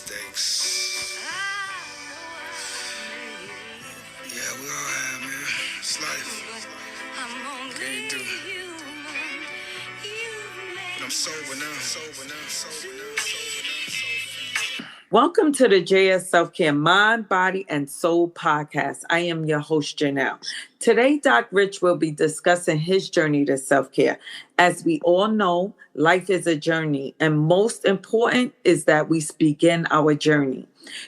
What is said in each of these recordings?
mistakes. Yeah, we all have, man. It's life. Can't do. But I'm sober now. Welcome to the JS Self-Care Mind, Body, and Soul podcast. I am your host, Janelle. Today, Doc Rich will be discussing his journey to self-care. As we all know, life is a journey, and most important is that we begin our journey.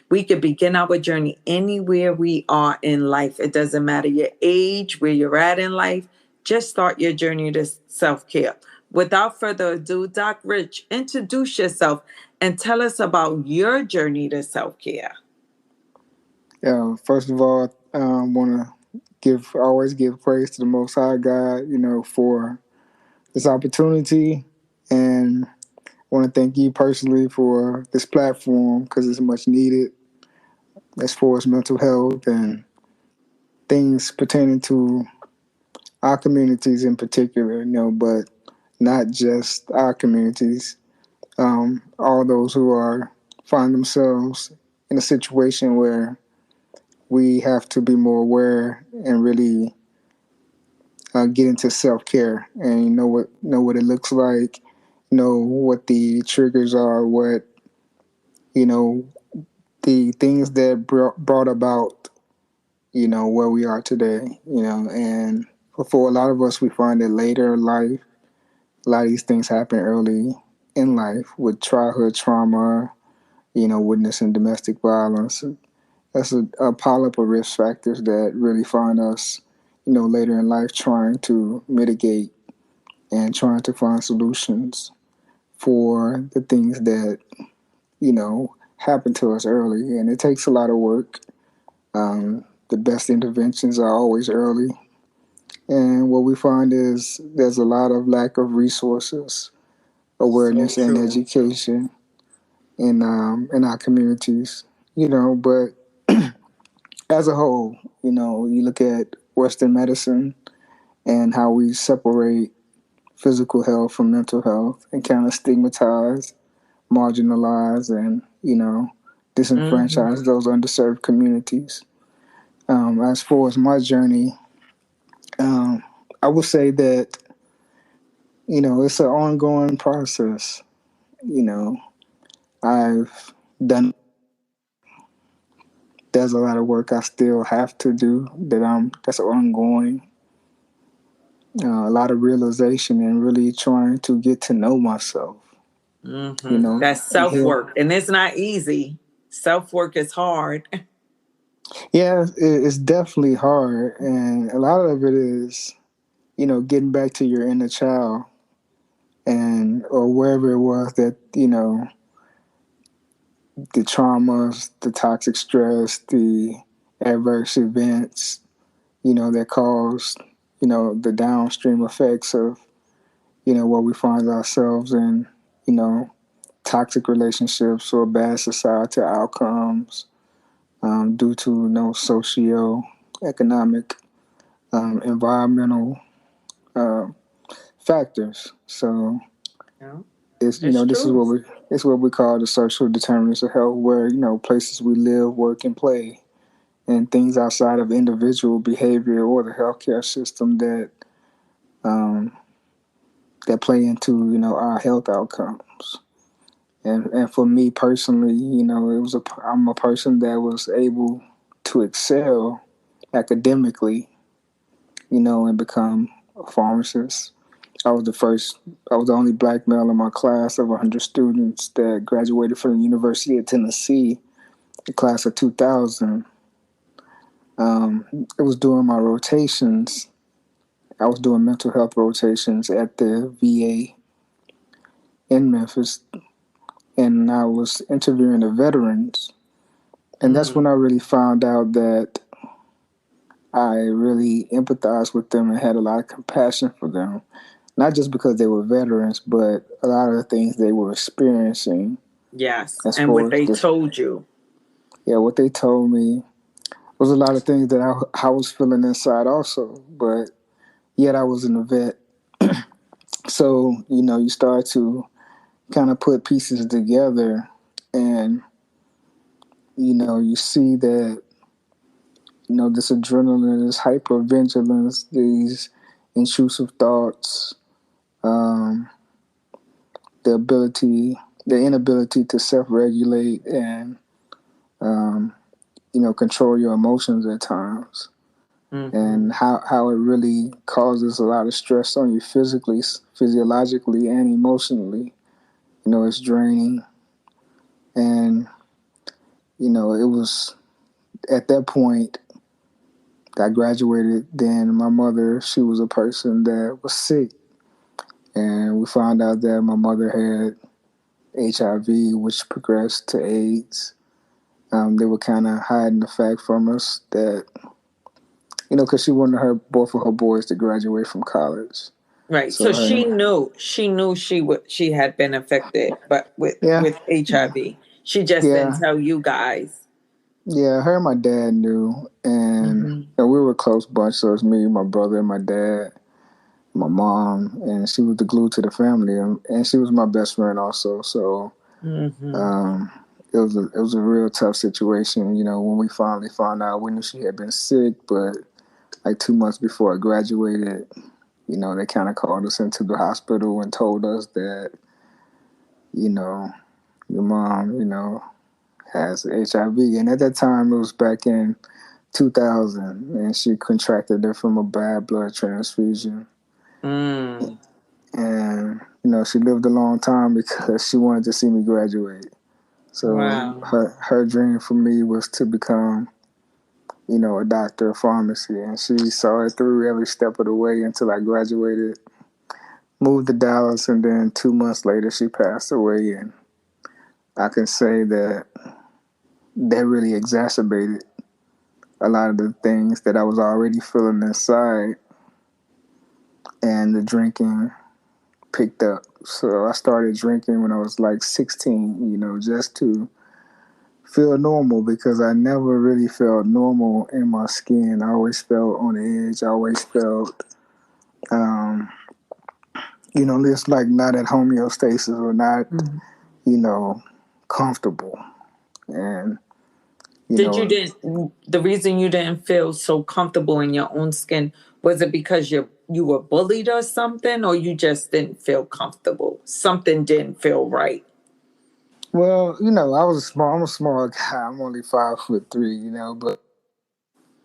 We can begin our journey anywhere we are in life. It doesn't matter your age, where you're at in life. Just start your journey to self-care. Without further ado, Doc Rich, introduce yourself and tell us about your journey to self-care. First of all, I want to always give praise to the Most High God, for this opportunity, and I want to thank you personally for this platform because it's much needed as far as mental health and things pertaining to our communities in particular, but not just our communities. All those who find themselves in a situation where we have to be more aware and really get into self-care and know what it looks like, know what the triggers are, what the things that brought about where we are today, and for a lot of us, we find that later in life, a lot of these things happen early in life with childhood trauma, witnessing domestic violence. That's a pile up of risk factors that really find us, later in life trying to mitigate and trying to find solutions for the things that, happen to us early. And it takes a lot of work. The best interventions are always early. And what we find is there's a lot of lack of resources, awareness, and education in our communities, but as a whole, you look at Western medicine and how we separate physical health from mental health and kind of stigmatize, marginalize, and, disenfranchise those underserved communities. As far as my journey, I would say that, it's an ongoing process. I've done. There's a lot of work I still have to do that's ongoing. A lot of realization and really trying to get to know myself. That's self-work, and it's not easy. Self-work is hard. Yeah, it's definitely hard, and a lot of it is, getting back to your inner child, or wherever it was that the traumas, the toxic stress, the adverse events, that caused, the downstream effects of, where we find ourselves in, toxic relationships or bad societal outcomes due to, socio-economic, environmental factors. So this is what we call the social determinants of health, where places we live, work, and play, and things outside of individual behavior or the healthcare system that play into our health outcomes. And for me personally, I'm a person that was able to excel academically, and become a pharmacist. I was the only black male in my class of 100 students that graduated from the University of Tennessee, the class of 2000. It was during my rotations. I was doing mental health rotations at the VA in Memphis, and I was interviewing the veterans. And that's when I really found out that I really empathized with them and had a lot of compassion for them. Not just because they were veterans, but a lot of the things they were experiencing. Yes, and what they told you. Yeah, what they told me was a lot of things that I was feeling inside also. But yet I wasn't a vet. So, you start to kind of put pieces together and you see that, this adrenaline, this hypervigilance, these intrusive thoughts, um, the ability, the inability to self-regulate and, um, control your emotions at times, and how it really causes a lot of stress on you physically, physiologically, and emotionally. It's draining, and it was at that point I graduated. Then my mother, she was a person that was sick, and we found out that my mother had HIV, which progressed to AIDS. They were kind of hiding the fact from us that, because she wanted both of her boys to graduate from college. Right. So So she her, knew she had been affected, but yeah, with HIV, she just didn't yeah, tell you guys. yeah. Her and my dad knew, and Mm-hmm. we were a close bunch. So it was me, my brother, and my dad, my mom, and she was the glue to the family, and she was my best friend also. So Mm-hmm. um, it was a real tough situation. When we finally found out, we knew she had been sick, but like 2 months before I graduated, they kind of called us into the hospital and told us that, your mom, has HIV. And at that time, it was back in 2000, and she contracted it from a bad blood transfusion. Mm. And, she lived a long time because she wanted to see me graduate. So Wow. her dream for me was to become, a doctor of pharmacy. And she saw it through every step of the way until I graduated, moved to Dallas, and then 2 months later she passed away. And I can say that really exacerbated a lot of the things that I was already feeling inside, and the drinking picked up. So I started drinking when I was like 16, just to feel normal, because I never really felt normal in my skin. I always felt on edge. I always felt, um, just like not at homeostasis, or not, Mhm. you know, comfortable. And, you Did you know, didn't the reason you didn't feel so comfortable in your own skin, was it because you were bullied or something, or you just didn't feel comfortable? Something didn't feel right. well, I'm a small guy. I'm only 5'3", but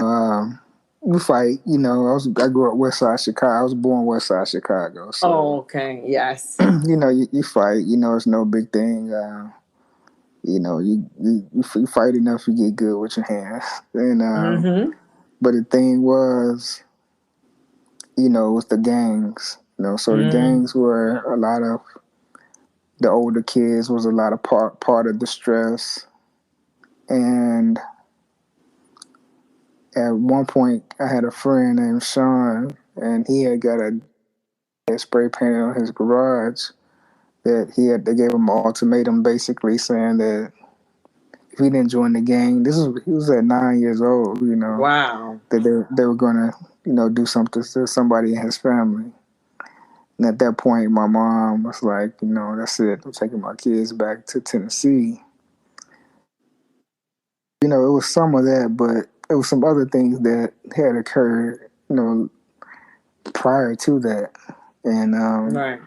um, we fight. I grew up West Side Chicago. I was born West Side Chicago, Oh, so okay. Yes. you fight. It's no big thing. You fight enough, you get good with your hands. And Mm-hmm. but the thing was, with the gangs. So the Mm. gangs were a lot of the older kids, was a lot of part of the stress. And at one point, I had a friend named Sean, and he had got a spray painted on his garage that they gave him an ultimatum, basically saying that if he didn't join the gang, he was at 9 years old, Wow. that they were gonna, do something to somebody in his family. And at that point, my mom was like, that's it. I'm taking my kids back to Tennessee. It was some of that, but it was some other things that had occurred, prior to that. And Right.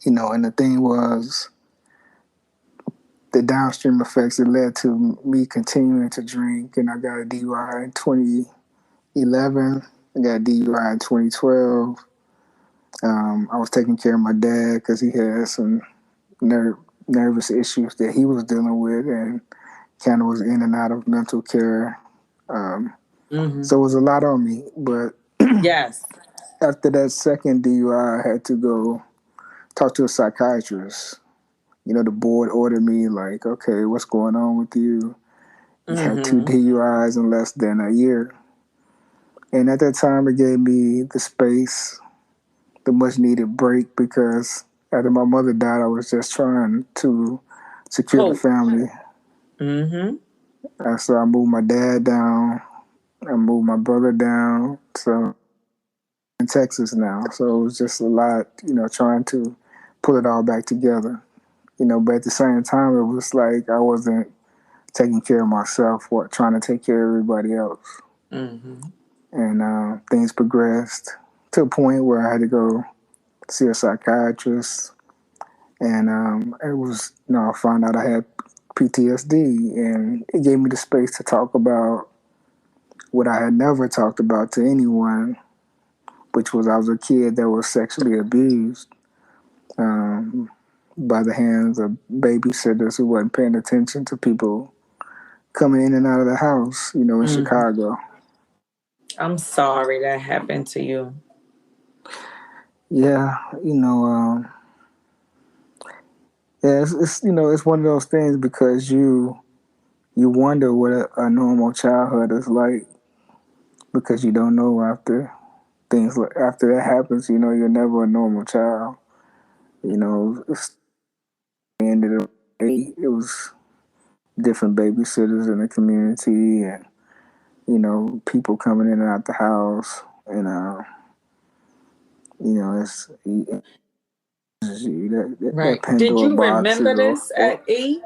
and the thing was, the downstream effects, it led to me continuing to drink, and I got a DUI in 2011. I got a DUI in 2012. I was taking care of my dad because he had some nervous issues that he was dealing with, and kind of was in and out of mental care. Um, Mm-hmm. so it was a lot on me. But Yes. after that second DUI, I had to go talk to a psychiatrist. The board ordered me, like, okay, what's going on with you? You had two Mm-hmm. DUIs in less than a year. And at that time, it gave me the space, the much needed break, because after my mother died, I was just trying to secure the Cope. family. Mm-hmm. And so I moved my dad down, I moved my brother down. So in Texas now. So it was just a lot, trying to pull it all back together. But at the same time, it was like I wasn't taking care of myself or trying to take care of everybody else. Mm-hmm. And things progressed to a point where I had to go see a psychiatrist. And it was, I found out I had PTSD, and it gave me the space to talk about what I had never talked about to anyone, which was I was a kid that was sexually abused by the hands of babysitters who wasn't paying attention to people coming in and out of the house, in Mm-hmm. Chicago. I'm sorry that happened to you. Yeah, yeah, it's one of those things because you wonder what a normal childhood is like because you don't know after that happens. You're never a normal child. It's the end of the day. It was different babysitters in the community, and people coming in and out the house, and that Right. Did Pandora you box remember is, this or at 8?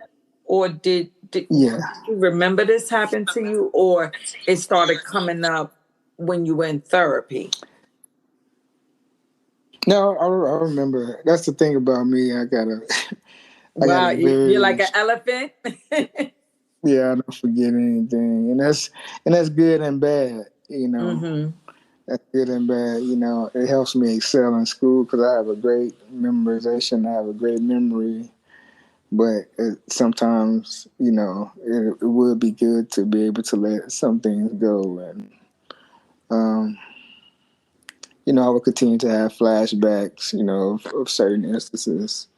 Or did yeah. you remember this happened to you? Or it started coming up when you were in therapy? No, I remember. That's the thing about me. I got Wow, a you're very like an elephant. yeah. I don't forget anything, and that's good and bad. Mm-hmm. That's good and bad. It helps me excel in school because I have a great memorization. I have a great memory, but sometimes it would be good to be able to let some things go, and um, I would continue to have flashbacks, of certain instances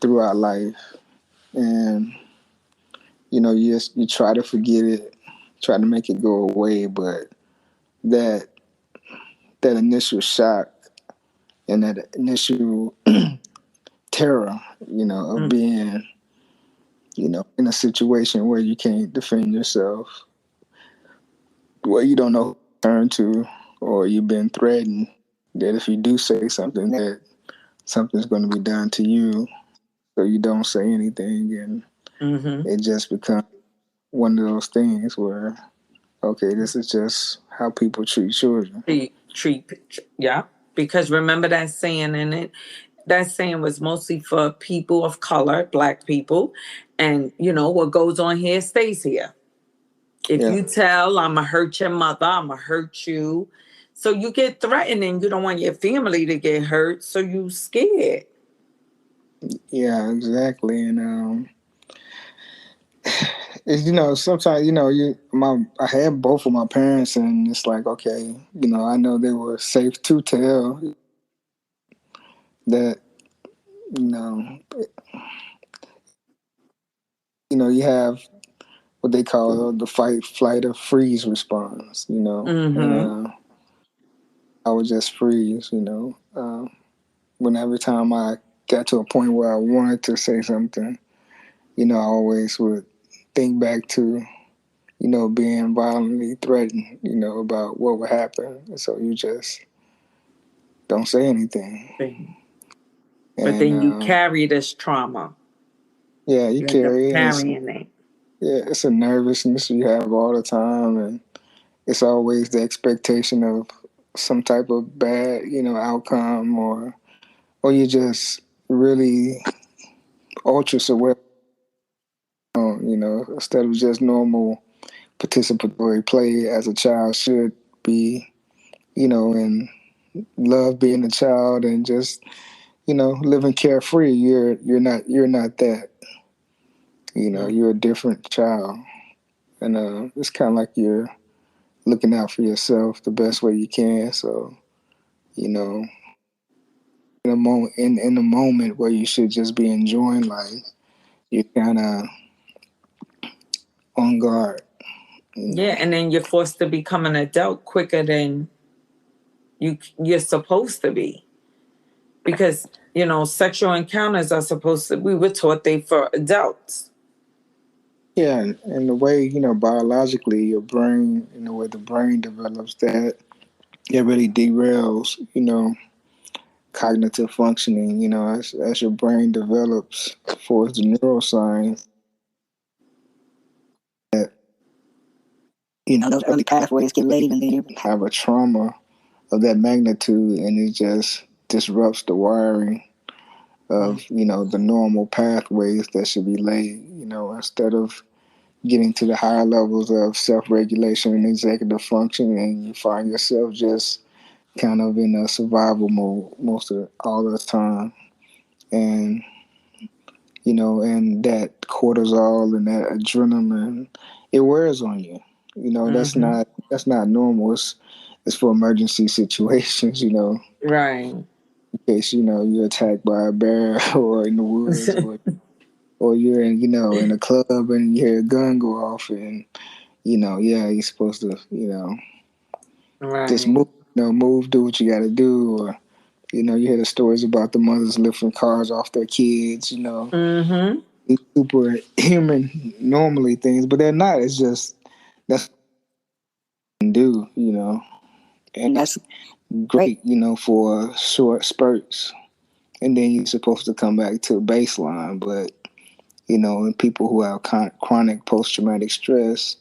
throughout life, and you try to forget it, try to make it go away, but that that initial shock and that initial terror, of being, in a situation where you can't defend yourself, where you don't know who to turn to, or you've been threatened that if you do say something, that something's going to be done to you, so you don't say anything, and Mm-hmm. it just becomes one of those things where, okay, this is just how people treat children. Yeah. Because remember that saying in it? That saying was mostly for people of color, black people. And what goes on here stays here. If Yeah, you tell, I'm going to hurt your mother, I'm going to hurt you. So you get threatened and you don't want your family to get hurt. So you scared. yeah, exactly. And sometimes I had both of my parents, and it's like, okay, I know they were safe to tell that, you know, you have what they call the fight, flight, or freeze response, and Mm-hmm. I would just freeze, whenever time I got to a point where I wanted to say something, I always would think back to, being violently threatened, about what would happen. And so you just don't say anything. But And then you carry this trauma. yeah, you You end up carry it. carrying it. Yeah, it's a nervousness you have all the time, and it's always the expectation of some type of bad, outcome, or you just really ultra aware, instead of just normal participatory play as a child should be, and love being a child and just, living carefree. You're not that. You're a different child, and it's kind of like you're looking out for yourself the best way you can. So, you know, in the moment where you should just be enjoying life, you're kind of on guard. Yeah, and then you're forced to become an adult quicker than you're supposed to be. Because, sexual encounters are supposed to, we were taught they for adults. Yeah, and the way biologically your brain, the way the brain develops, that it really derails, cognitive functioning. As your brain develops for the neuroscience, those early pathways get laid, and then you have a trauma of that magnitude, and it just disrupts the wiring of the normal pathways that should be laid. Instead of getting to the higher levels of self-regulation and executive function, and you find yourself just kind of in a survival mode all the time, and and that cortisol and that adrenaline, it wears on you. That's not normal. It's for emergency situations. Right. In case you're attacked by a bear or in the woods, or you're in a club and you hear a gun go off, and yeah, you're supposed to just Right. move, do what you got to do, or you hear the stories about the mothers lifting cars off their kids, Mm-hmm. these superhuman normally things, but they're not. It's just that's what you can do, and that's great, for short spurts, and then you're supposed to come back to baseline. But in people who have chronic post-traumatic stress,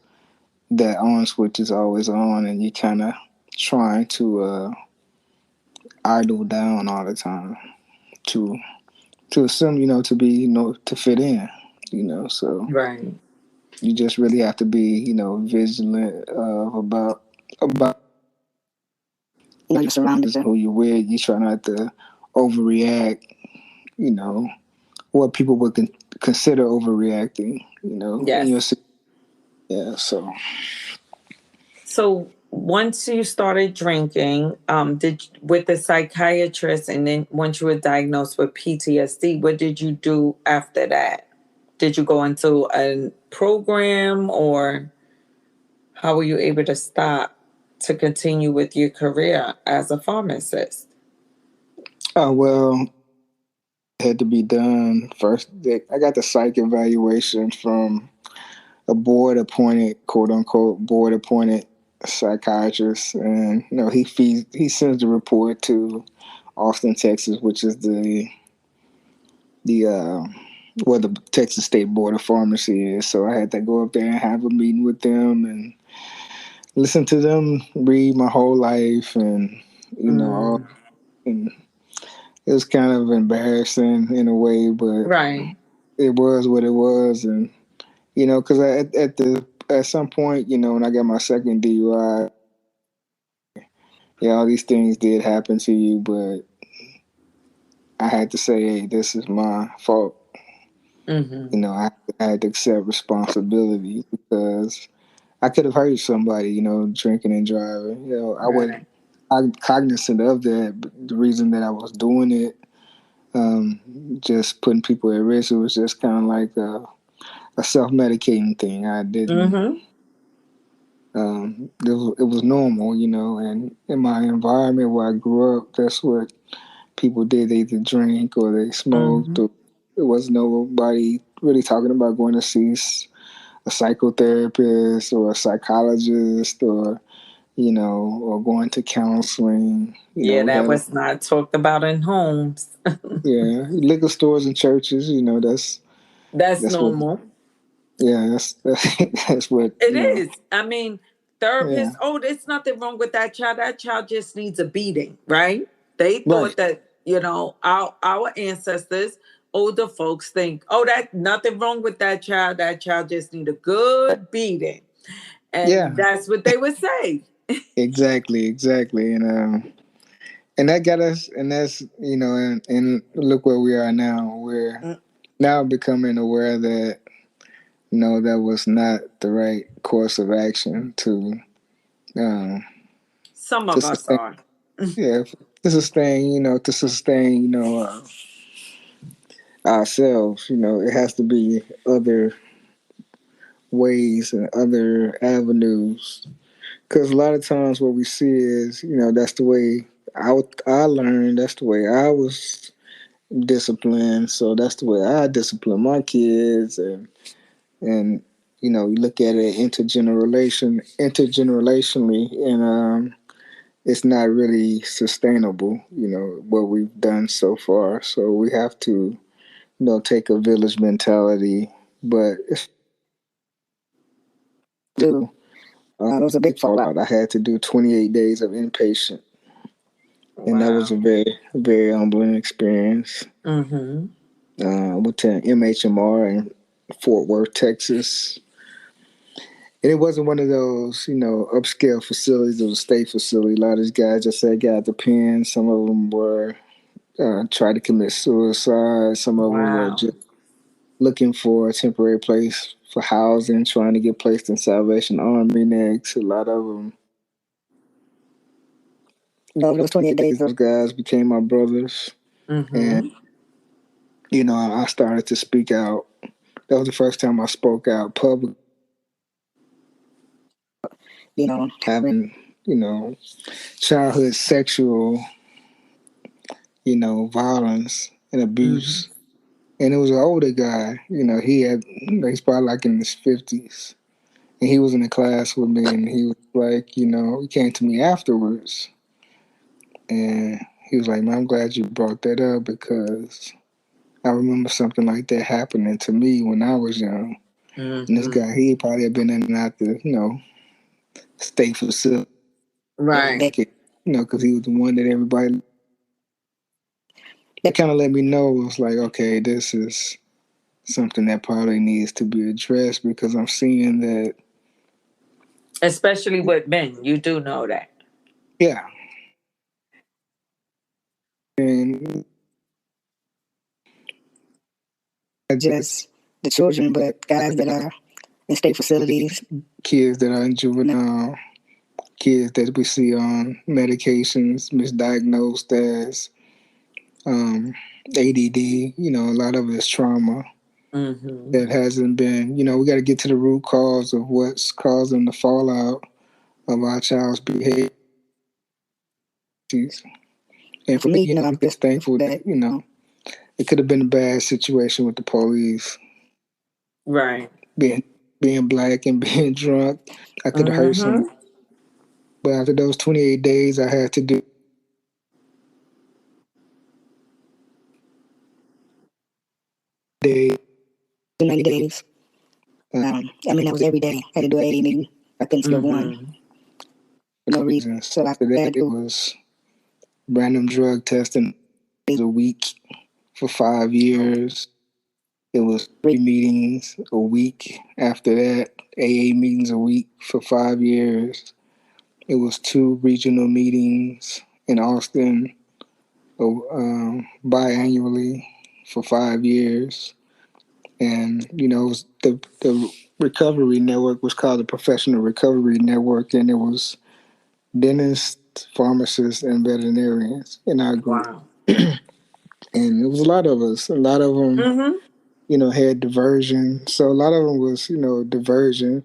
that on switch is always on, and you kind of trying to idle down all the time to assume, to be, to fit in, so Right. you just really have to be, vigilant about your surroundings and who you're with. You try not to overreact, you know, what people would consider overreacting, in your Yes. yeah. So once you started drinking, did with the psychiatrist, and then once you were diagnosed with PTSD, what did you do after that? Did you go into a program, or how were you able to stop to continue with your career as a pharmacist? Well, it had to be done first. I got the psych evaluation from a board appointed, quote unquote, board appointed psychiatrist, and he sends the report to Austin, Texas, which is the where the Texas State Board of Pharmacy is. So I had to go up there and have a meeting with them and listen to them read my whole life, and all, Mm, and it was kind of embarrassing in a way, but right. it was what it was. And because at some point, when I got my second DUI, yeah, all these things did happen to you, but I had to say, hey, this is my fault. Mm-hmm. I had to accept responsibility because I could have hurt somebody, drinking and driving. Right. I'm cognizant of that. But the reason that I was doing it, just putting people at risk, it was just kind of like a self-medicating thing. I didn't. Mm-hmm. It was normal, and in my environment where I grew up, that's what people did. They either drink or they smoked, Mm-hmm. or there was nobody really talking about going to see a psychotherapist or a psychologist, or or going to counseling. Yeah, We that had was not talked about in homes. yeah, liquor stores and churches. That's That's what normal. yeah, that's what It is. I mean, yeah, therapists, oh, there's nothing wrong with that child. That child just needs a beating, right? They thought right, that, our ancestors, older folks think, oh, that nothing wrong with that child. That child just need a good beating. And yeah, that's what they would say. exactly, and that got us, and that's and look where we are now. We're Mm, now becoming aware that that was not the right course of action um, some to of us sustain. are. Yeah, to sustain, ourselves. It has to be other ways and other avenues. Because a lot of times what we see is, that's the way I learned. That's the way I was disciplined. So that's the way I discipline my kids, and you look at it intergenerationally, and it's not really sustainable. What we've done so far. So we have to take a village mentality, but it's do it was a big fallout. I had to do 28 days of inpatient. Wow. And that was a very, very humbling experience. Mm-hmm. Went to MHMR in Fort Worth, Texas. And it wasn't one of those, upscale facilities. It was a state facility. A lot of these guys just said got the pen. Some of them were tried to commit suicide. Some of them were just looking for a temporary place for housing, trying to get placed in Salvation Army next. A lot of them. Those 28 days, those guys became my brothers. Mm-hmm. And, I started to speak out. That was the first time I spoke out public. Having, childhood sexual, violence and abuse. Mm-hmm. And it was an older guy, he's probably like in his 50s. And he was in the class with me, and he was like, he came to me afterwards. And he was like, man, I'm glad you brought that up because I remember something like that happening to me when I was young. Mm-hmm. And this guy, he probably had been in and out the, state facility. Right. Because he was the one that everybody... That kind of let me know, it was like, okay, this is something that probably needs to be addressed because I'm seeing that... Especially with men, you do know that. Yeah. And not just the children, but guys that are in state facilities, kids that are in juvenile, kids that we see on medications, misdiagnosed as ADD. A lot of it is trauma. Mm-hmm. That hasn't been, we got to get to the root cause of what's causing the fallout of our child's behavior. And for me, I'm just thankful that, it could have been a bad situation with the police. Right. Being black and being drunk, I could have hurt someone. But after those 28 days, I had to do too many days. That was every day. I had to do an 80 meeting. I couldn't skip one for no reason. So after that, it was random drug testing a week for 5 years. It was 3 meetings a week. After that, AA meetings a week for 5 years. It was 2 regional meetings in Austin biannually for 5 years. And, it was the recovery network was called the Professional Recovery Network, and it was dentists, pharmacists, and veterinarians in our group. Wow. And it was a lot of us. A lot of them, had diversion. So a lot of them was, diversion,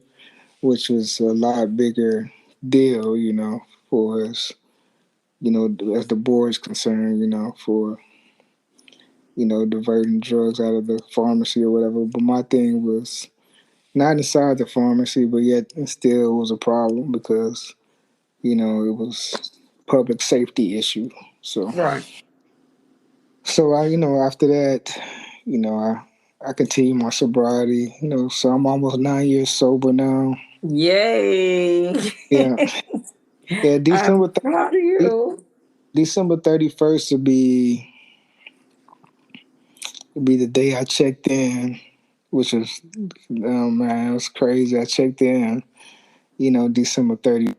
which was a lot bigger deal, for us, as the board's concerned, for, diverting drugs out of the pharmacy or whatever. But my thing was not inside the pharmacy, but yet it still was a problem because, it was public safety issue. So, right. So I, after that, I continued my sobriety, so I'm almost 9 years sober now. Yay. Yeah. Yeah, I'm proud of you. December 31st would be the day I checked in, which was, oh man, it was crazy. I checked in, December 30th,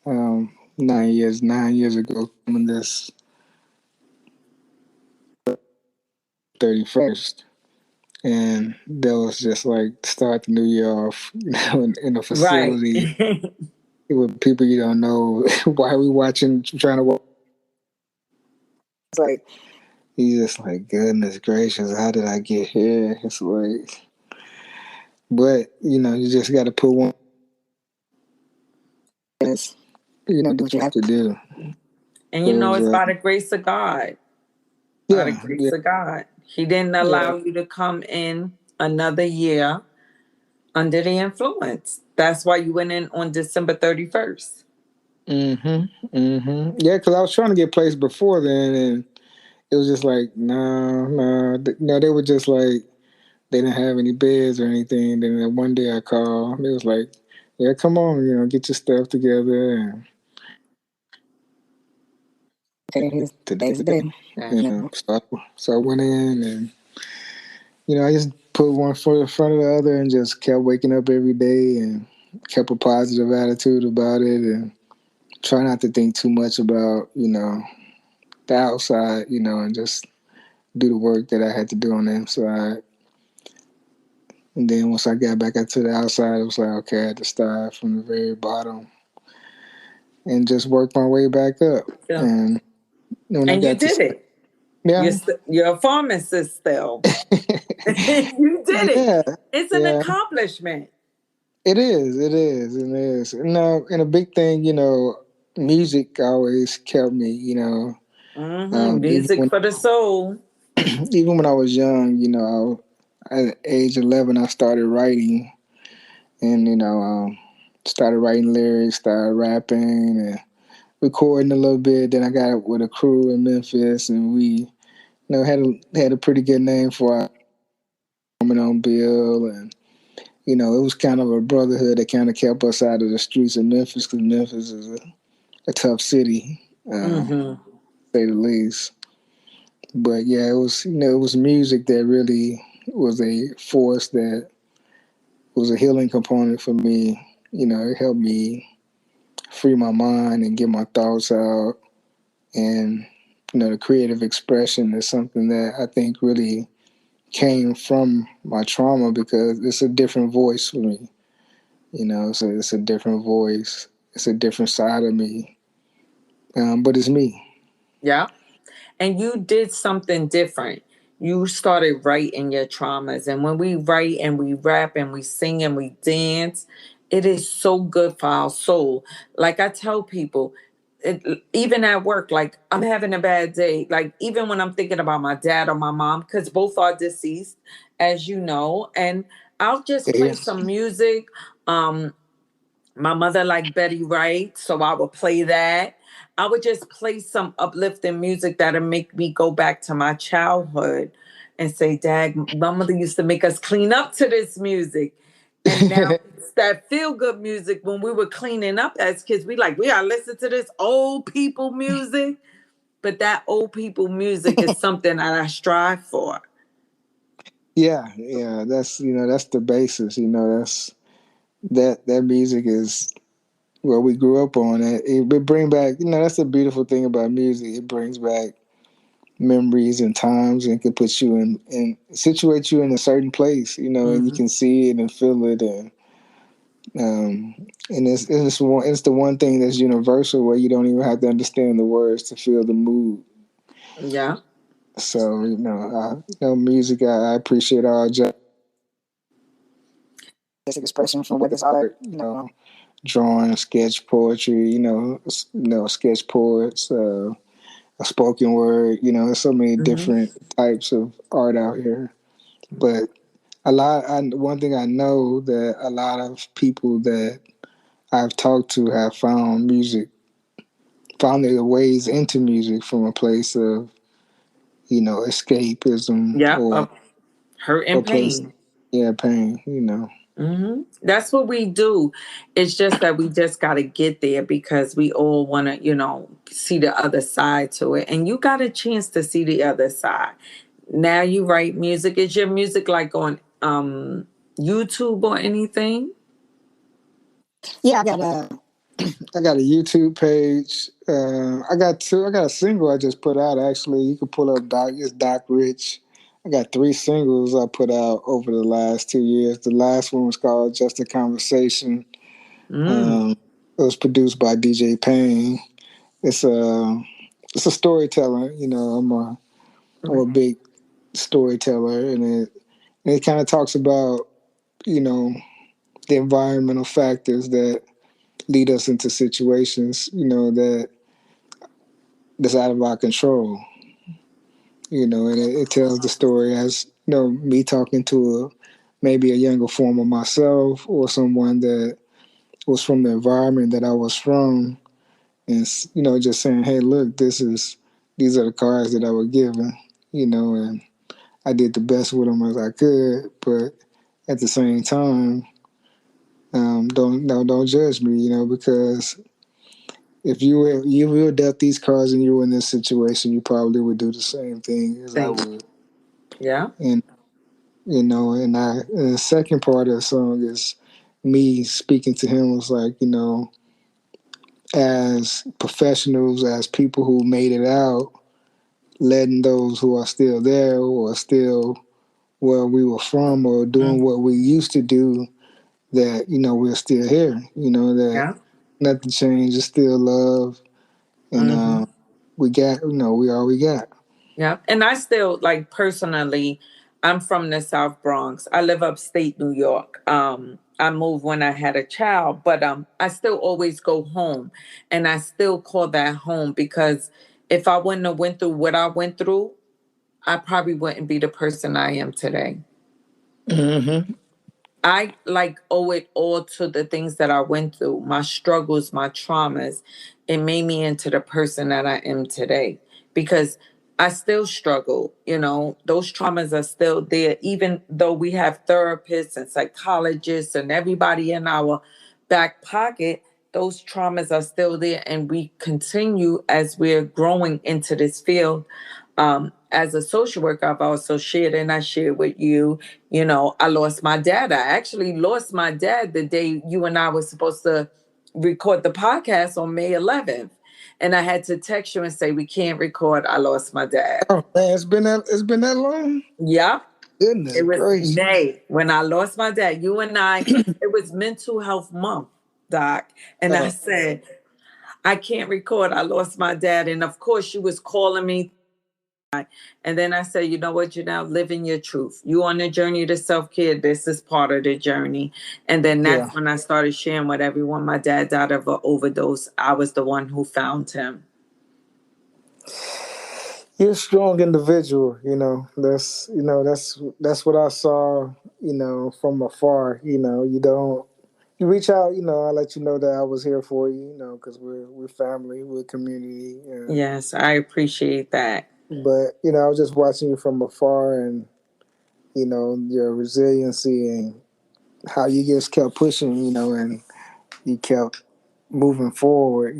9 years ago, on this 31st. And that was just like start the new year off, in a facility. Right. With people you don't know. Why are we trying to watch? It's like, he's just like, goodness gracious, how did I get here? It's like, but, you just got to put one. Yes. Do what you have to do. And it's by the grace of God. By the grace of God. He didn't allow you to come in another year under the influence. That's why you went in on December 31st. Yeah, because I was trying to get placed before then, and it was just like, no. They were just like, they didn't have any beds or anything. Then one day I called, it was like, yeah, come on, get your stuff together. And today's the day. So I went in and, I just put one foot in front of the other and just kept waking up every day and kept a positive attitude about it and try not to think too much about, the outside, and just do the work that I had to do on the inside. And then once I got back into the outside, it was like, okay, I had to start from the very bottom and just work my way back up. Yeah. And when I And you got did to, it. yeah, You're a pharmacist still. You did it. yeah, It's an yeah, accomplishment. it is. And a big thing, music always kept me, even Music when for the soul. even when I was young, at age 11, I started writing, and started writing lyrics, started rapping, and recording a little bit. Then I got with a crew in Memphis, and we, had a pretty good name for our coming on bill, and it was kind of a brotherhood that kind of kept us out of the streets of Memphis because Memphis is a tough city, Mm-hmm. to say the least. But yeah, it was music that really was a force that was a healing component for me. It helped me free my mind and get my thoughts out. And, the creative expression is something that I think really came from my trauma because it's a different voice for me. So it's a different voice. It's a different side of me. But it's me. Yeah. And you did something different. You started writing your traumas. And when we write and we rap and we sing and we dance, it is so good for our soul. Like I tell people, even at work, like I'm having a bad day, like even when I'm thinking about my dad or my mom, because both are deceased, as you know, and I'll just play Yeah. some music. Um, my mother liked Betty Wright, so I would play that. I would just play some uplifting music that'll make me go back to my childhood and say, Dad, my mother used to make us clean up to this music. And now it's that feel good music when we were cleaning up as kids. We gotta listen to this old people music. But that old people music is something that I strive for. Yeah. That's the basis. That music is what we grew up on. It bring back. That's the beautiful thing about music. It brings back memories and times and can put you in and situate you in a certain place. And you Mm-hmm. can see it and feel it and it's the one thing that's universal where you don't even have to understand the words to feel the mood. Yeah. So music. I appreciate all just expression from whether it's art, drawing, sketch poetry, sketch poets, a spoken word. There's so many Mm-hmm. different types of art out here. But one thing I know that a lot of people that I've talked to have found their ways into music from a place of, escapism Yeah. or Of hurt a and place, pain. yeah, pain, That's what we do. It's just that we just got to get there because we all want to, see the other side to it. And you got a chance to see the other side. Now you write music. Is your music like on YouTube or anything? Yeah, I got a YouTube page. I got a single I just put out. Actually, you can pull up Doc. It's Doc Rich. I got 3 singles I put out over the last 2 years. The last one was called Just a Conversation. Mm. Um, it was produced by DJ Payne. It's a it's a storyteller. I'm a big storyteller, and it kind of talks about you know the environmental factors that lead us into situations that's out of our control. And it tells the story as me talking to maybe a younger form of myself or someone that was from the environment that I was from, and just saying, hey, look, these are the cards that I was given, and I did the best with them as I could, but at the same time, don't judge me, because if you were dealt these cards and you were in this situation, you probably would do the same thing as I Thank would. Yeah. And and the second part of the song is me speaking to him was like, as professionals, as people who made it out, letting those who are still there or still where we were from or doing Mm, what we used to do, that we're still here. That yeah. nothing changed. It's still love, and Hmm. we got we all we got. Yeah. And I still, like, personally, I'm from the South Bronx. I live upstate New York. I moved when I had a child, but I still always go home, and I still call that home, because if I wouldn't have went through what I went through, I probably wouldn't be the person I am today. Hmm. I like owe it all to the things that I went through, my struggles, my traumas. It made me into the person that I am today, because I still struggle. Those traumas are still there, even though we have therapists and psychologists and everybody in our back pocket. Those traumas are still there, and we continue as we're growing into this field. As a social worker, I've also shared, and I shared with you, I lost my dad. I actually lost my dad the day you and I were supposed to record the podcast on May 11th. And I had to text you and say, we can't record. I lost my dad. Oh man, it's been that long. Yep. Goodness It was gracious. May when I lost my dad. You and I, it was Mental Health Month, Doc. And I Oh, said, I can't record. I lost my dad. And of course, she was calling me. And then I said, you know what, you're now living your truth. You on the journey to self-care. This is part of the journey. And then yeah. that's when I started sharing with everyone. My dad died of an overdose. I was the one who found him. You're a strong individual. That's what I saw. From afar. You don't. You reach out. I let you know that I was here for you. Because we're family, we're community, and Yes, I appreciate that. but I was just watching you from afar, and your resiliency and how you just kept pushing. And you kept moving forward.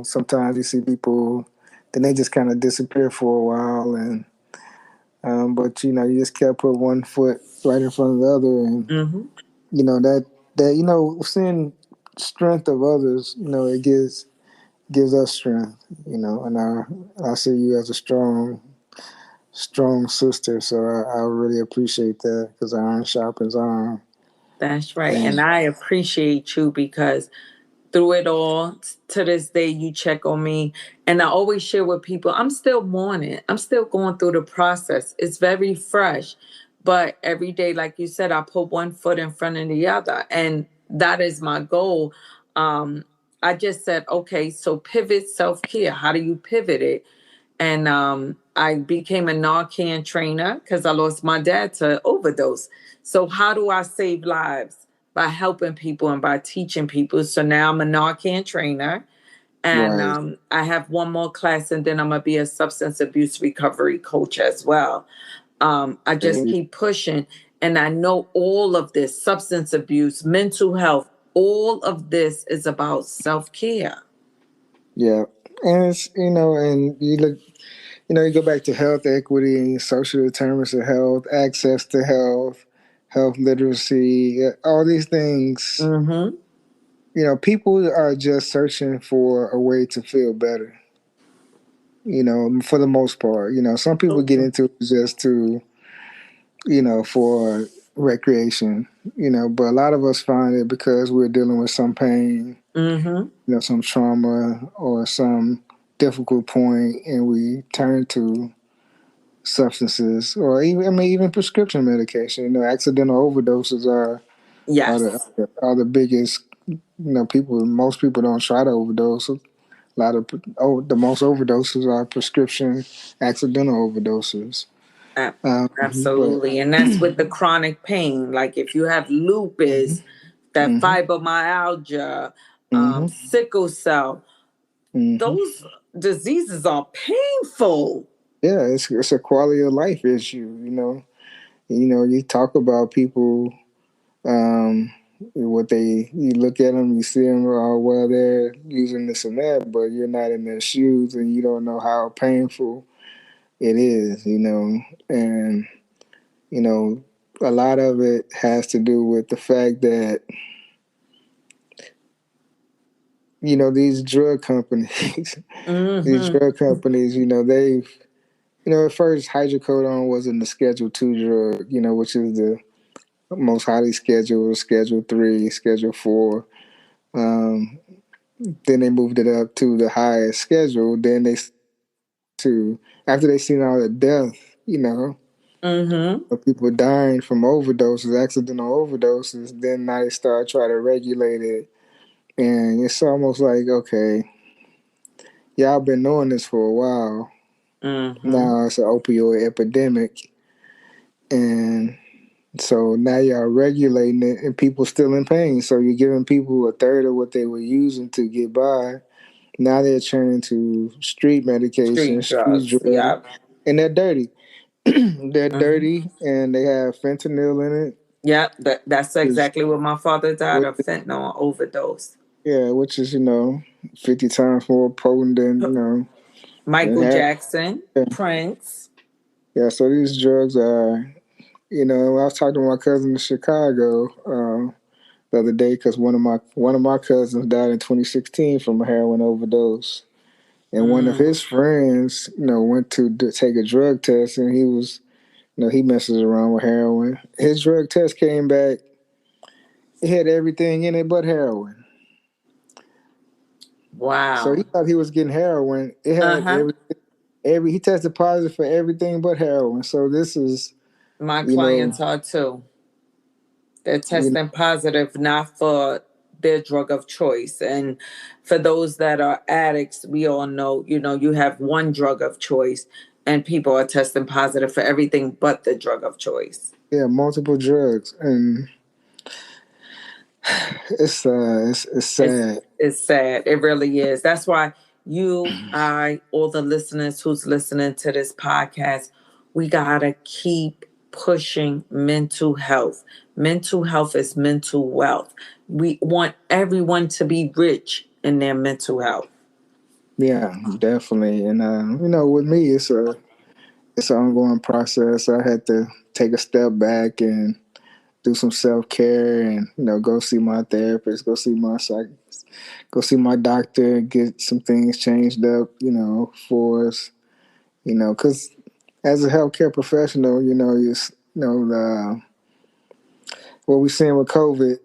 Sometimes you see people, then they just kind of disappear for a while, and but you just kept put one foot right in front of the other, and Hmm. that seeing strength of others, it gives us strength. And I see you as a strong sister, so I really appreciate that, because iron sharpens iron. That's right. And And I appreciate you, because through it all, to this day, you check on me. And I always share with people, I'm still mourning. I'm still going through the process. It's very fresh. But every day, like you said, I put one foot in front of the other. And that is my goal. I just said, okay, so pivot self-care. How do you pivot it? And I became a Narcan trainer because I lost my dad to overdose. So how do I save lives? By helping people and by teaching people. So now I'm a Narcan trainer, and right, I have one more class, and then I'm gonna be a substance abuse recovery coach as well. I just keep pushing, and I know all of this substance abuse, mental health, all of this is about self care. yeah, and it's and you look. You go back to health equity, social determinants of health, access to health, health literacy, all these things. Mm-hmm. People are just searching for a way to feel better. For the most part. Some people get into it just to, for recreation. But a lot of us find it because we're dealing with some pain, Mm-hmm. some trauma or some difficult point, and we turn to substances, or even prescription medication. Accidental overdoses are the Yes. are the biggest. People, most people don't try to overdose. A lot of the most overdoses are prescription accidental overdoses. A- But Absolutely. And that's with the chronic pain. Like if you have hmm lupus, that hmm fibromyalgia, hmm sickle cell, hmm those diseases are painful. yeah, it's a quality of life issue. You talk about people. Um, what you look at them, you see them, oh, well, they're using this and that, but you're not in their shoes and you don't know how painful it is, and, a lot of it has to do with the fact that, these drug companies, these Mm-hmm. drug companies, they've, at first hydrocodone wasn't the Schedule 2 drug, which is the most highly scheduled, Schedule 3, Schedule 4. Um, then they moved it up to the highest schedule. Then after they seen all the death, Mm-hmm. of people dying from overdoses, accidental overdoses, then now they start trying to regulate it. And it's almost like, okay, y'all been knowing this for a while. Mm-hmm. Now it's an opioid epidemic. And so now y'all regulating it and people still in pain. So you're giving people a third of what they were using to get by. Now they're turning to street medication, Street street drugs. drugs, Yep. and they're dirty. They're Mm-hmm. dirty and they have fentanyl in it. Yep. That's Which, exactly what my father died which of, fentanyl overdose. yeah, which is 50 times more potent than than Michael heroin. Jackson, Yeah. Prince. Yeah, so these drugs are, I was talking to my cousin in Chicago the other day because one of my cousins died in 2016 from a heroin overdose, and one of Mm. his friends, went to take a drug test, and he was, he messes around with heroin. His drug test came back; it had everything in it but heroin. So he Wow. thought he was getting heroin. It had Uh-huh. every he tested positive for everything but heroin. So this is, My you know, clients are too. They're you know, testing positive not for their drug of choice. And for those that are addicts, we all know, you have one drug of choice and people are testing positive for everything but the drug of choice. yeah, multiple drugs, and it's It's sad. it's sad. It really is. That's why all the listeners who's listening to this podcast, we gotta keep pushing mental health. Mental health is mental wealth. We want everyone to be rich in their mental health. Yeah, definitely. And with me, it's an ongoing process. I had to take a step back and do some self-care, and go see my therapist, go see my doctor, get some things changed up, for us, because as a healthcare professional, what we're seeing with COVID,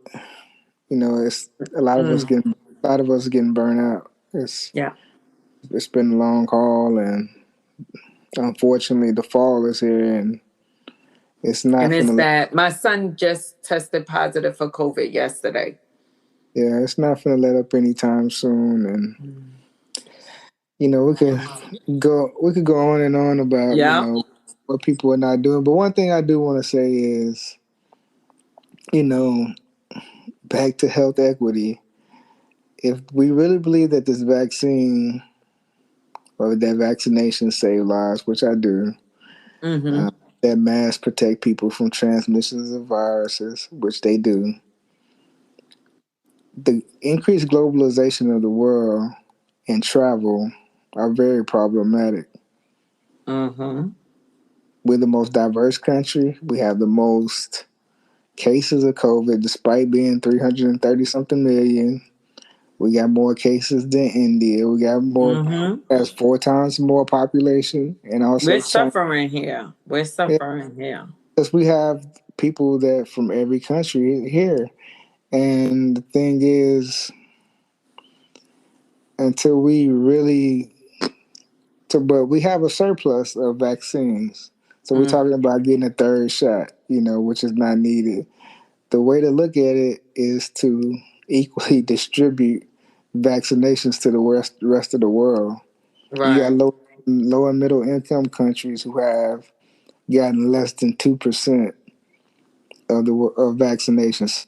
it's Mm, a lot of us getting burnt out. yeah. It's been a long haul, and unfortunately, the fall is here, and it's And not it's gonna. bad. My son just tested positive for COVID yesterday. Yeah, it's not gonna let up anytime soon, and Mm. we could go on and on about Yeah. what people are not doing. But one thing I do want to say is, you know, back to health equity. If we really believe that this vaccine or that vaccination save lives, which I do, Mm-hmm. uh, that masks protect people from transmissions of viruses, which they do. The increased globalization of the world and travel are very problematic. Mm-hmm. We're the most diverse country. We have the most cases of COVID, despite being 330 something million. We got more cases than India. We got Mm-hmm. has 4 times more population, and We're also China. suffering here. We're Yeah, suffering here. because we have people that from every country here. And the thing is, until we really, but we have a surplus of vaccines. So we're Mm. talking about getting a third shot, which is not needed. The way to look at it is to equally distribute vaccinations to the rest of the world. You got Right. low and middle income countries who have gotten less than 2% of vaccinations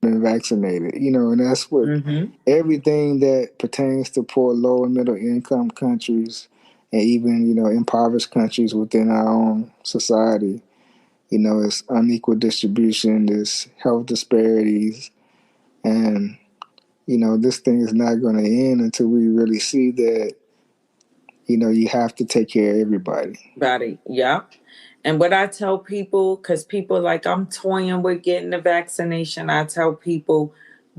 been vaccinated. And that's what Mm-hmm. everything that pertains to poor, low and middle income countries, and even impoverished countries within our own society. it's unequal distribution, there's health disparities, and this thing is not going to end until we really see that you have to take care of everybody. Yeah. And what I tell people, because people like, I'm toying with getting the vaccination, I tell people,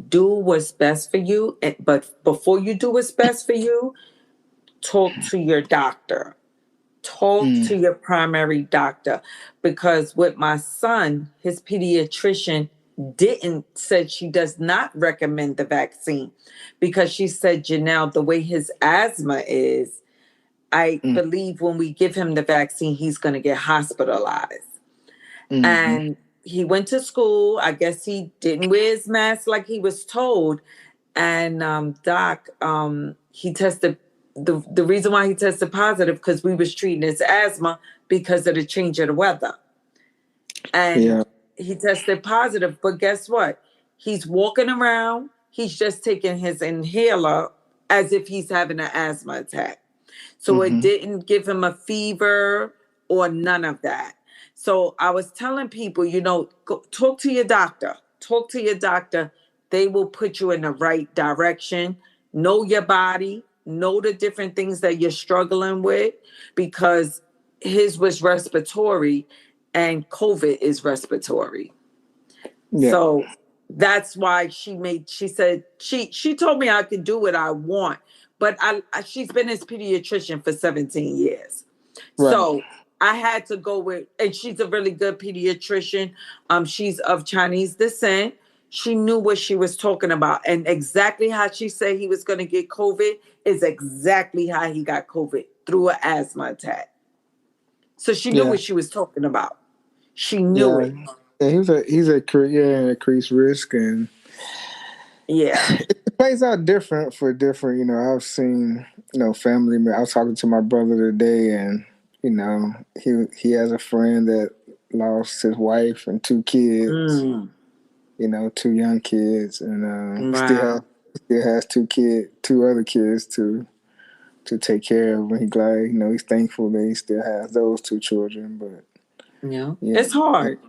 do what's best for you. But before you do what's best for you, talk to your doctor. Talk to your primary doctor. Because with my son, his pediatrician said she does not recommend the vaccine because she said, Janelle, the way his asthma is, I believe when we give him the vaccine, he's going to get hospitalized. And he went to school. I guess he didn't wear his mask like he was told. And Doc, he tested the reason why he tested positive because we was treating his asthma because of the change of the weather. And he tested positive, but guess what? He's walking around. He's just taking his inhaler as if he's having an asthma attack. So it didn't give him a fever or none of that. So I was telling people, go, talk to your doctor. Talk to your doctor. They will put you in the right direction. Know your body. Know the different things that you're struggling with because his was respiratory and COVID is respiratory. Yeah. So that's why she said she told me I could do what I want. But she's been his pediatrician for 17 years. Right. So I had to go with, and she's a really good pediatrician. She's of Chinese descent. She knew what she was talking about. And exactly how she said he was going to get COVID is exactly how he got COVID, through an asthma attack. So she knew what she was talking about. She knew it. Yeah, he's a increased risk, and it plays out different for different. I've seen family. I was talking to my brother today, and he has a friend that lost his wife and two kids. Two young kids, and still has two other kids to take care of. And he's glad, he's thankful that he still has those two children. But it's hard.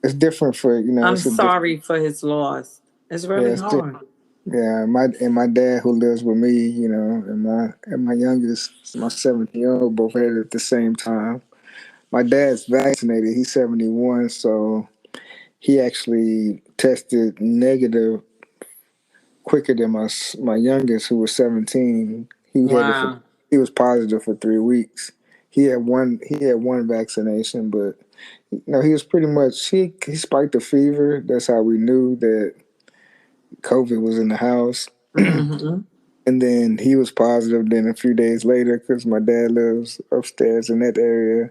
It's different for I'm sorry for his loss. It's really hard. My dad who lives with me, and my youngest, my 17-year-old, both had it at the same time. My dad's vaccinated. He's 71, so he actually tested negative quicker than my youngest, who was 17. He was positive for 3 weeks. He had one vaccination, but he was pretty much he spiked a fever. That's how we knew that COVID was in the house. And then he was positive. Then a few days later, because my dad lives upstairs in that area,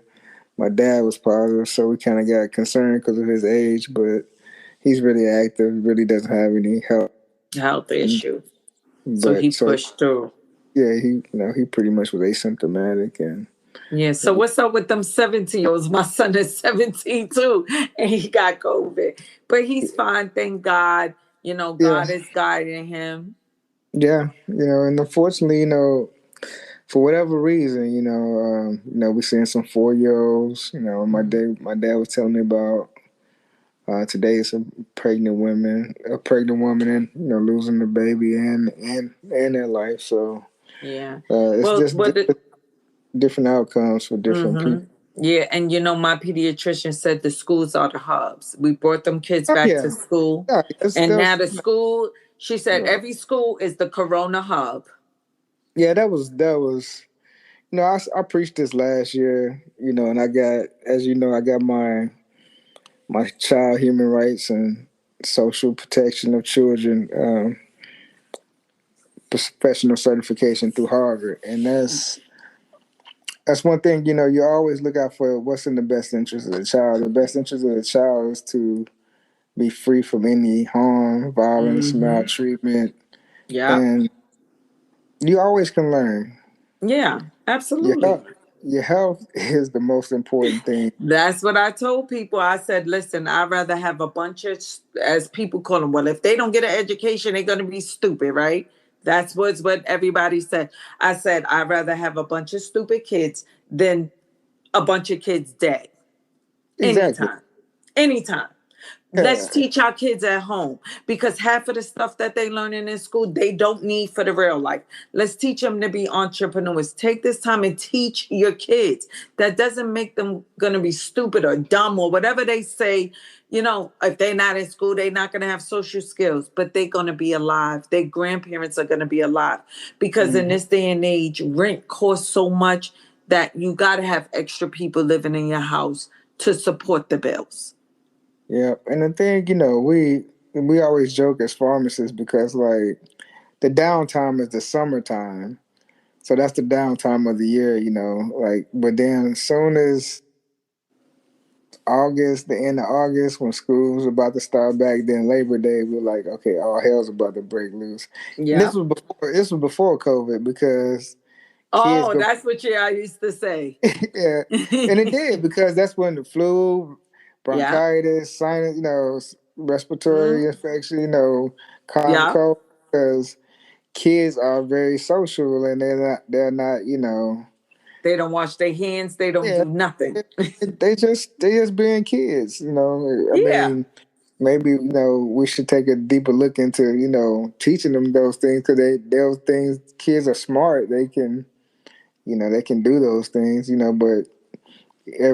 my dad was positive. So we kind of got concerned because of his age, but he's really active. Really doesn't have any health issues. So he pushed through. Yeah, he pretty much was asymptomatic. And so what's up with them 17-year-olds? My son is 17 too, and he got COVID. But he's fine, thank God. God is guiding him. Yeah, and unfortunately, for whatever reason, we're seeing some 4-year-olds. My dad was telling me about today some pregnant women, a pregnant woman, and losing the baby and their life. So it's different outcomes for different people. Yeah, and my pediatrician said the schools are the hubs. We brought them kids back to school, and now the school. She said every school is the Corona hub. Yeah, that was. I preached this last year, and I got, as I got my child human rights and social protection of children professional certification through Harvard, and that's one thing. You always look out for what's in the best interest of the child. The best interest of the child is to be free from any harm, violence, maltreatment. Yeah, and you always can learn. Yeah, absolutely. Your health is the most important thing. That's what I told people. I said, listen, I'd rather have a bunch of, as people call them, well, if they don't get an education, they're going to be stupid, right? That's what everybody said. I said, I'd rather have a bunch of stupid kids than a bunch of kids dead. Exactly. Anytime. anytime. Let's Yeah. teach our kids at home, because half of the stuff that they learning in school they don't need for the real life. Let's teach them to be entrepreneurs. Take this time and teach your kids. That doesn't make them gonna be stupid or dumb or whatever they say. If they're not in school, they're not gonna have social skills, but they're gonna be alive. Their grandparents are gonna be alive, because in Hmm. this day and age, rent costs so much that you gotta have extra people living in your house to support the bills. Yeah. And the thing, we always joke as pharmacists because like the downtime is the summertime. So that's the downtime of the year, like, but then as soon as August, the end of August, when school's about to start back, then Labor Day, we're like, okay, all hell's about to break loose. And Yeah. this was before COVID because kids Oh, go, that's what I used to say. yeah, and it did because that's when the flu, Yeah. bronchitis, sinus, respiratory Mm. infection, common Yeah. cold, because kids are very social and they're not, They don't wash their hands. They don't yeah, do nothing. they just being kids. I Yeah. mean, maybe we should take a deeper look into teaching them those things because those things, kids are smart. They can do those things. But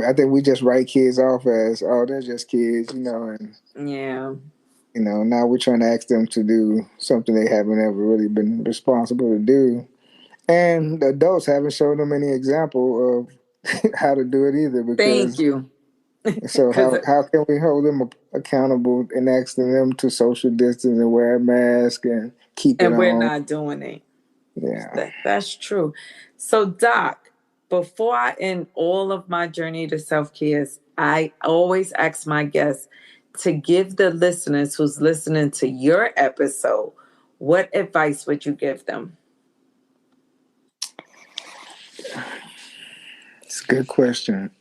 I think we just write kids off as, oh, they're just kids. And Yeah. now we're trying to ask them to do something they haven't ever really been responsible to do, and the adults haven't shown them any example of how to do it either. Thank Because you. so Because how can we hold them accountable and asking them to social distance and wear a mask and keep it and we're on? not doing it. Yeah. That's true. So, Doc, before I end all of my journey to self care, I always ask my guests to give the listeners who's listening to your episode, what advice would you give them? It's a good question.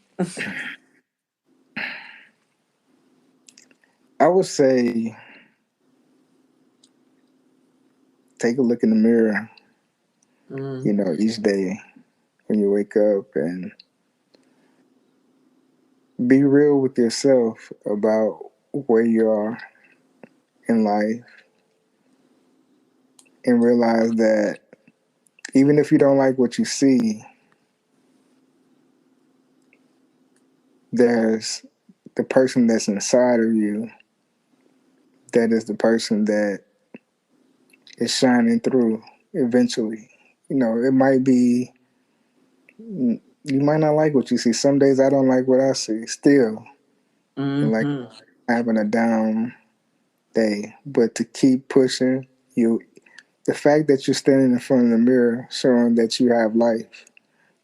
I would say take a look in the mirror, Mm, each day when you wake up and be real with yourself about where you are in life and realize that even if you don't like what you see, there's the person that's inside of you that is the person that is shining through eventually. It might be, you might not like what you see. Some days I don't like what I see still, and like mm-hmm. having a down day, but to keep pushing, the fact that you're standing in front of the mirror showing that you have life,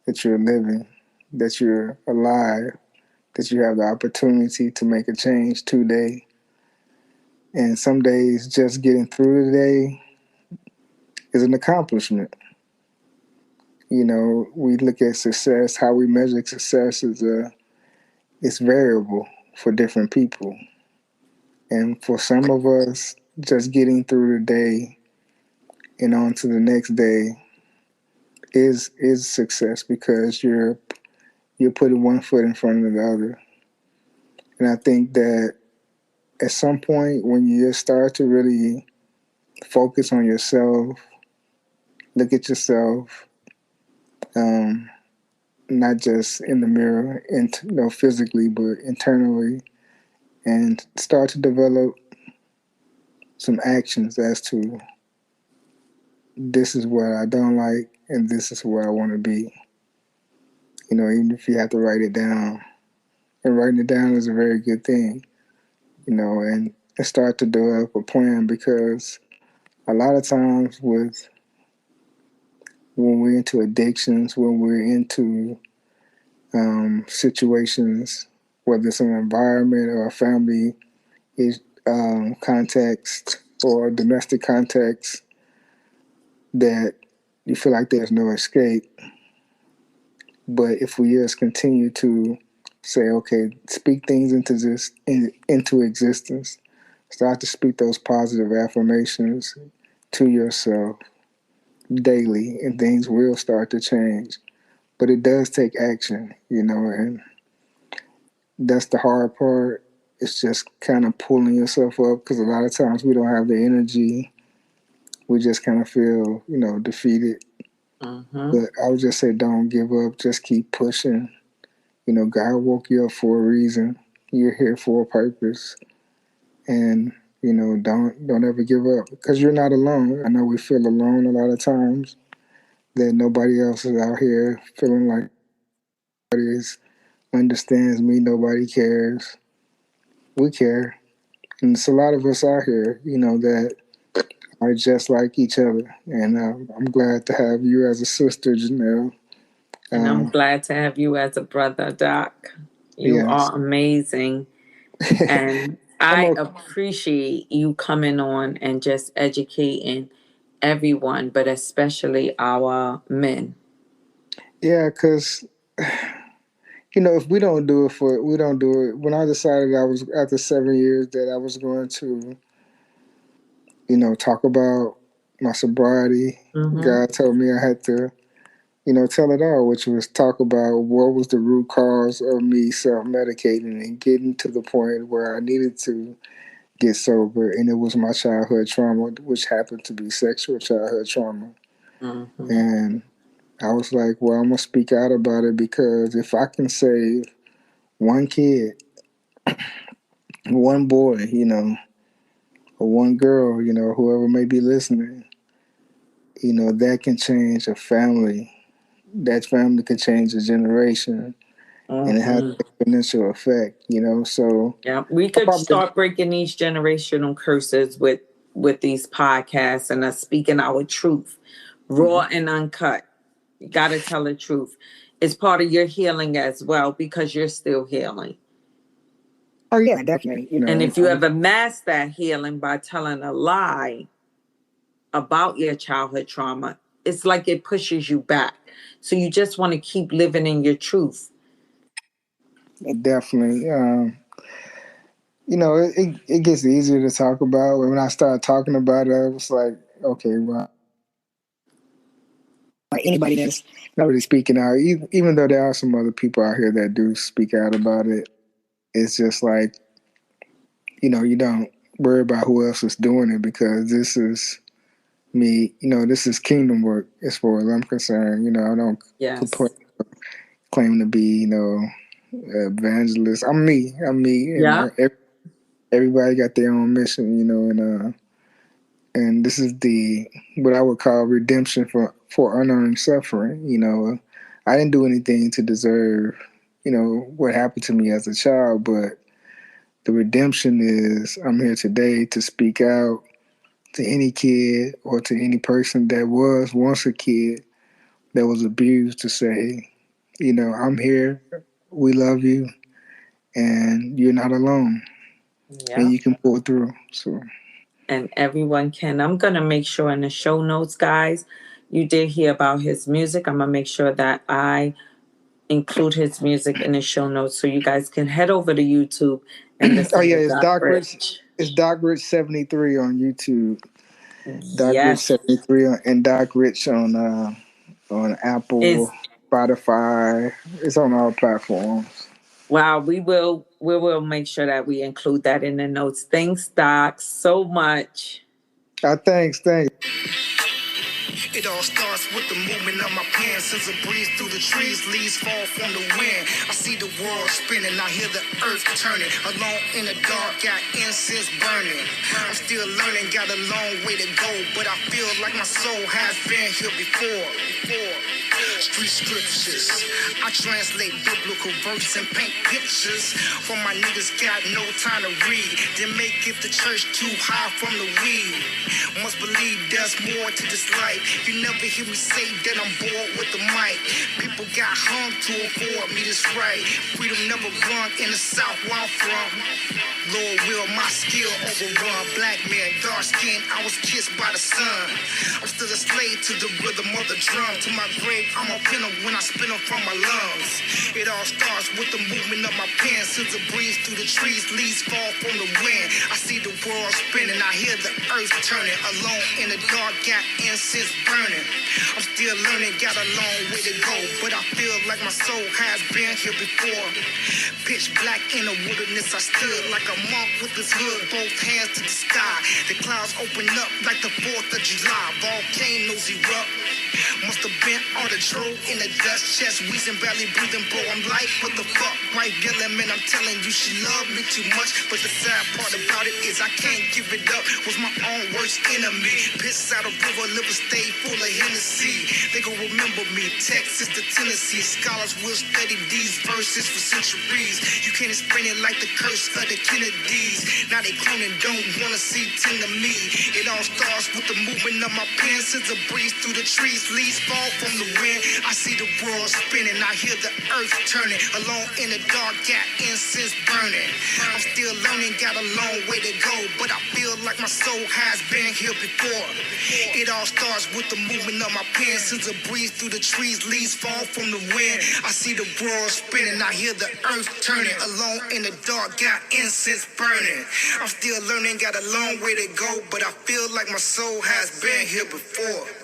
that you're living, that you're alive, that you have the opportunity to make a change today. And some days just getting through the day is an accomplishment. We look at success, how we measure success it's variable for different people. And for some of us, just getting through the day and on to the next day is success because you're putting one foot in front of the other. And I think that at some point when you start to really focus on yourself, look at yourself, um, not just in the mirror, and physically, but internally, and start to develop some actions as to this is what I don't like and this is where I want to be. Even if you have to write it down, and writing it down is a very good thing. And start to develop a plan because a lot of times when we're into addictions, when we're into situations, whether it's an environment or a family is context or domestic context, that you feel like there's no escape. But if we just continue to say, okay, speak things into existence, start to speak those positive affirmations to yourself daily, and things will start to change. But it does take action, and that's the hard part it's just kind of pulling yourself up because a lot of times we don't have the energy. We just kind of feel, defeated. But I would just say don't give up. Just keep pushing. God woke you up for a reason. You're here for a purpose. And, don't ever give up because you're not alone. I know we feel alone a lot of times, that nobody else is out here feeling like nobody understands me, nobody cares. We care. And it's a lot of us out here, that are just like each other. And I'm glad to have you as a sister, Janelle. And I'm glad to have you as a brother, Doc. You Yes. are amazing. And I appreciate you coming on and just educating everyone, but especially our men. Yeah, because if we don't do it we don't do it. When I decided I was, after 7 years, that I was going to, talk about my sobriety, God told me I had to, tell it all, which was talk about what was the root cause of me self-medicating and getting to the point where I needed to get sober. And it was my childhood trauma, which happened to be sexual childhood trauma. And I was like, well, I'm going to speak out about it, because if I can save one kid, one boy, or one girl, whoever may be listening, that can change a family. That family can change a generation. And it has an exponential effect, So yeah, we could start breaking these generational curses with these podcasts and us speaking our truth, raw and uncut. You got to tell the truth. It's part of your healing as well, because you're still healing. Oh yeah, definitely. And if you ever mask that healing by telling a lie about your childhood trauma, it's like it pushes you back. So you just want to keep living in your truth. Definitely. It gets easier to talk about. When I started talking about it, I was like, okay, well, anybody that's not really speaking out, even though there are some other people out here that do speak out about it, it's just like, you don't worry about who else is doing it, because this is me, this is kingdom work as far as I'm concerned. I don't claim to be, evangelist. I'm me. Yeah. And everybody got their own mission, and this is what I would call redemption for unearned suffering. I didn't do anything to deserve, what happened to me as a child, but the redemption is I'm here today to speak out to any kid or to any person that was once a kid that was abused, to say, I'm here, we love you, and you're not alone. Yeah. And you can pull through. So, and everyone can. I'm going to make sure in the show notes, guys, you did hear about his music. I'm going to make sure that I include his music in the show notes so you guys can head over to YouTube and listen to it's Doc Rich. It's Doc Rich 73 on YouTube. Doc Rich 73 and Doc Rich on Apple, Spotify. It's on all platforms. Wow, we will make sure that we include that in the notes. Thanks, Doc, so much. Thanks. It all starts with the movement of my pants. As a breeze through the trees, leaves fall from the wind. I see the world spinning, I hear the earth turning. Alone in the dark, got incense burning. I'm still learning, got a long way to go, but I feel like my soul has been here before. Street scriptures, I translate biblical verses and paint pictures. For my niggas got no time to read. They make it the church too high from the weed. Must believe there's more to this life. You never hear me say that I'm bored with the mic. People got hung to afford me this right. Freedom never run in the South where I'm from. Lord will my skill overrun. Black man, dark skin, I was kissed by the sun. I'm still a slave to the rhythm of the drum. To my grave, I'm a pinner when I spin them from my lungs. It all starts with the movement of my pen. Since a breeze through the trees, leaves fall from the wind. I see the world spinning, I hear the earth turning. Alone in the dark, got incense burning. I'm still learning, got a long way to go, but I feel like my soul has been here before. Pitch black in the wilderness, I stood like a monk with his hood, both hands to the sky. The clouds open up like the 4th of July. Volcanoes erupt. Must have been all the drove in the dust, chest wheezing, barely breathing, bro. I'm like, what the fuck? Right, yelling, man, I'm telling you, she loved me too much. But the sad part about it is I can't give it up. Was my own worst enemy. Piss out of river, liver stay full of Hennessy. They gon' remember me. Texas to Tennessee. Scholars will study these verses for centuries. You can't explain it like the curse of the Kennedys. Now they cloning, don't wanna see tender me. It all starts with the movement of my pen. Since a breeze through the trees, leaves fall from the wind. I see the world spinning, I hear the earth turning. Alone in the dark, got incense burning. I'm still learning, got a long way to go, but I feel like my soul has been here before. It all starts with the movement of my pen. Since a breeze through the trees, leaves fall from the wind. I see the world spinning, I hear the earth turning. Alone in the dark, got incense burning. I'm still learning, got a long way to go, but I feel like my soul has been here before.